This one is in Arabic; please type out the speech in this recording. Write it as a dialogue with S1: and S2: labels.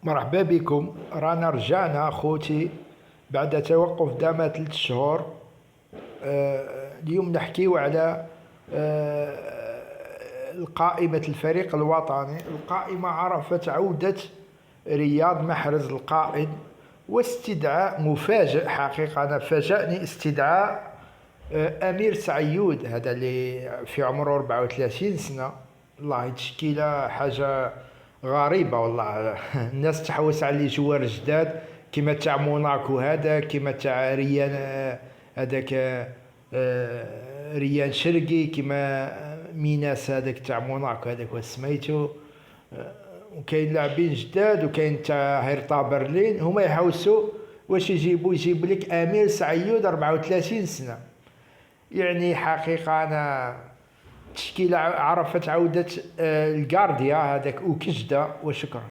S1: مرحبا بكم. رانا رجعنا خوتي بعد توقف دام 3 شهور. اليوم نحكيو على القائمة الفريق الوطني. القائمة عرفت عودة رياض محرز القائد واستدعاء مفاجئ. حقيقة أنا فاجأني استدعاء أمير سعيود، هذا اللي في عمره 34 سنة. والله تشكيلة حاجة غريبة والله. الناس تحوس على لي جوار جداد كيما تاع موناكو، هذا كيما تاع ريان، هذاك ريان شرقي، كيما ميناس هذاك تاع موناكو، هذاك سميتو. وكاين لاعبين جداد وكاين تاع هيرتا برلين، هما يحوسوا واش يجيب لك امير سعيود 34 سنه. يعني حقيقه انا تشكيله عرفت عوده الكارديا هذاك وكجده. وشكرا.